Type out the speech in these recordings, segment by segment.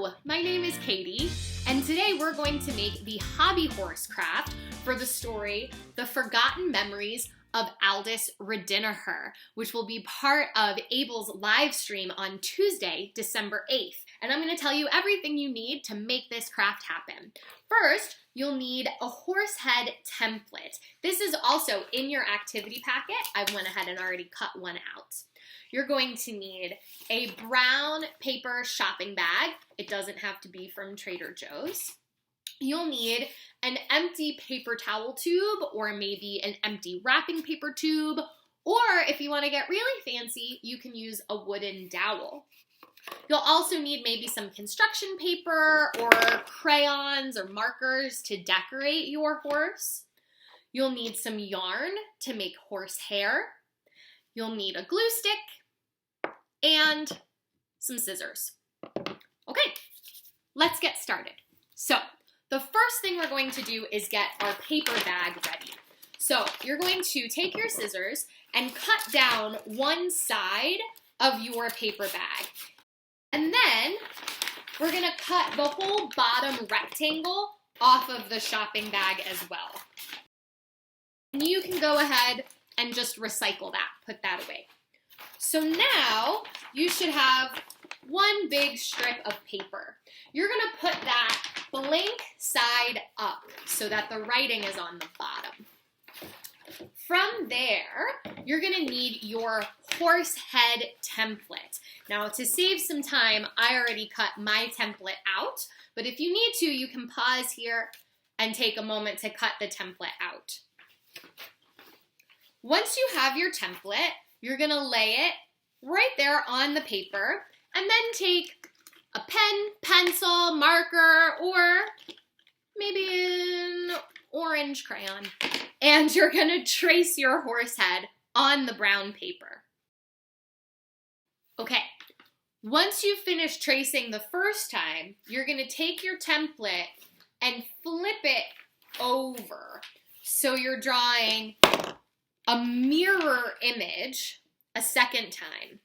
Hello, my name is Katie, and today we're going to make the hobby horse craft for the story, The Forgotten Memories of Aldis Radinaher, which will be part of A.B.L.'s live stream on Tuesday, December 8th. And I'm going to tell you everything you need to make this craft happen. First, you'll need a horse head template. This is also in your activity packet. I went ahead and already cut one out. You're going to need a brown paper shopping bag. It doesn't have to be from Trader Joe's. You'll need an empty paper towel tube or maybe an empty wrapping paper tube, or if you want to get really fancy, you can use a wooden dowel. You'll also need maybe some construction paper or crayons or markers to decorate your horse. You'll need some yarn to make horse hair. You'll need a glue stick and some scissors. Okay, let's get started. So, the first thing we're going to do is get our paper bag ready. So, you're going to take your scissors and cut down one side of your paper bag. And then, we're going to cut the whole bottom rectangle off of the shopping bag as well. And you can go ahead and just recycle that, put that away. So now you should have one big strip of paper. You're going to put that blank side up so that the writing is on the bottom. From there, you're going to need your horse head template. Now, to save some time, I already cut my template out, but if you need to, you can pause here and take a moment to cut the template out. Once you have your template, you're going to lay it right there on the paper and then take a pen, pencil, marker, or maybe an orange crayon, and you're going to trace your horse head on the brown paper. Okay, once you finish tracing the first time, you're going to take your template and flip it over. So you're drawing a mirror image a second time.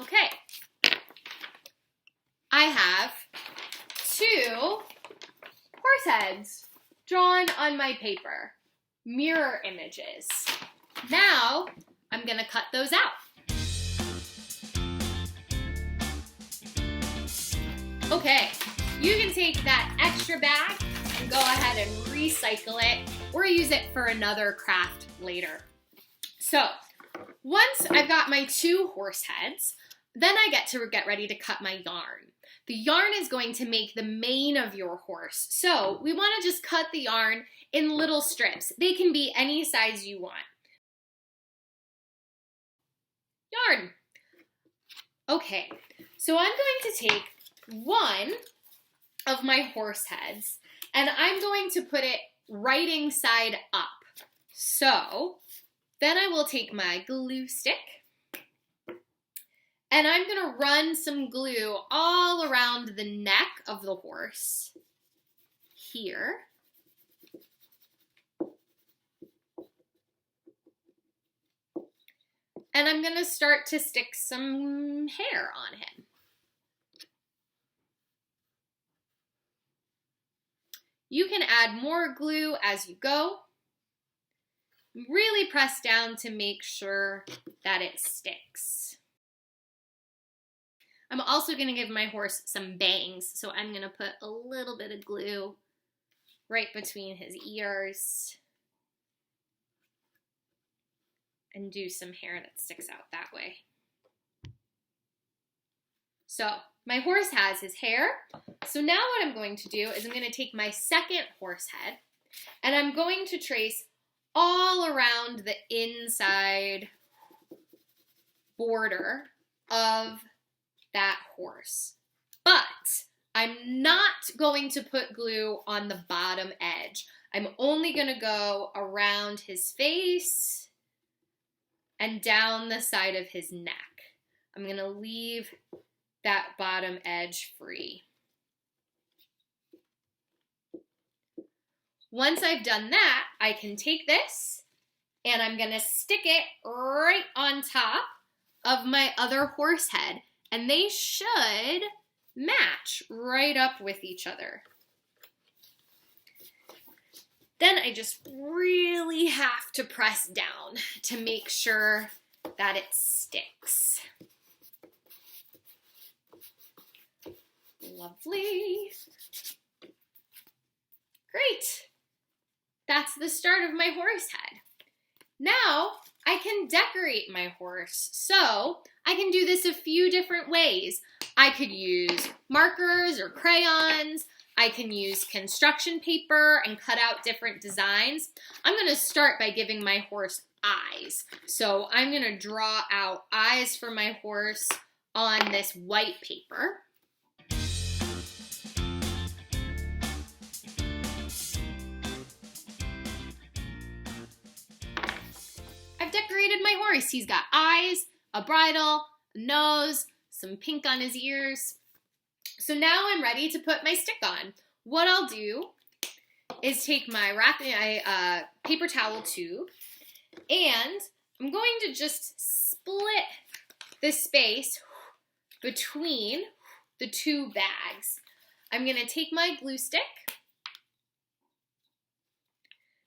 Okay, I have two horse heads drawn on my paper, mirror images. Now, I'm going to cut those out. Okay, you can take that extra bag and go ahead and recycle it or use it for another craft later. So, once I've got my two horse heads, then I get ready to cut my yarn. The yarn is going to make the mane of your horse. So, we want to just cut the yarn in little strips. They can be any size you want. Yarn. Okay, so I'm going to take one of my horse heads and I'm going to put it writing side up. So, then I will take my glue stick and I'm going to run some glue all around the neck of the horse here. And I'm going to start to stick some hair on him. You can add more glue as you go. Really press down to make sure that it sticks. I'm also going to give my horse some bangs, so I'm going to put a little bit of glue right between his ears and do some hair that sticks out that way. So, my horse has his hair. So now what I'm going to do is I'm going to take my second horse head and I'm going to trace all around the inside border of that horse. But I'm not going to put glue on the bottom edge. I'm only going to go around his face and down the side of his neck. I'm going to leave that bottom edge free. Once I've done that, I can take this and I'm going to stick it right on top of my other horse head and they should match right up with each other. Then I just really have to press down to make sure that it sticks. Lovely. Great. That's the start of my horse head. Now I can decorate my horse. So I can do this a few different ways. I could use markers or crayons. I can use construction paper and cut out different designs. I'm going to start by giving my horse eyes. So I'm going to draw out eyes for my horse on this white paper. I've decorated my horse. He's got eyes, a bridle, a nose, some pink on his ears. So now I'm ready to put my stick on. What I'll do is take my paper towel tube, and I'm going to just split the space between the two bags. I'm going to take my glue stick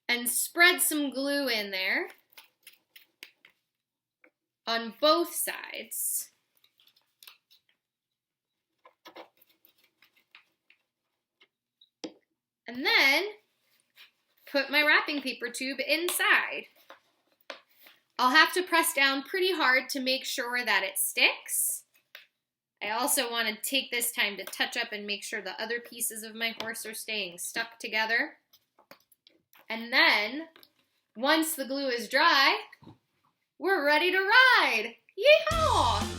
and spread some glue in there on both sides. And then put my wrapping paper tube inside. I'll have to press down pretty hard to make sure that it sticks. I also want to take this time to touch up and make sure the other pieces of my horse are staying stuck together. And then, once the glue is dry, we're ready to ride! Yeehaw!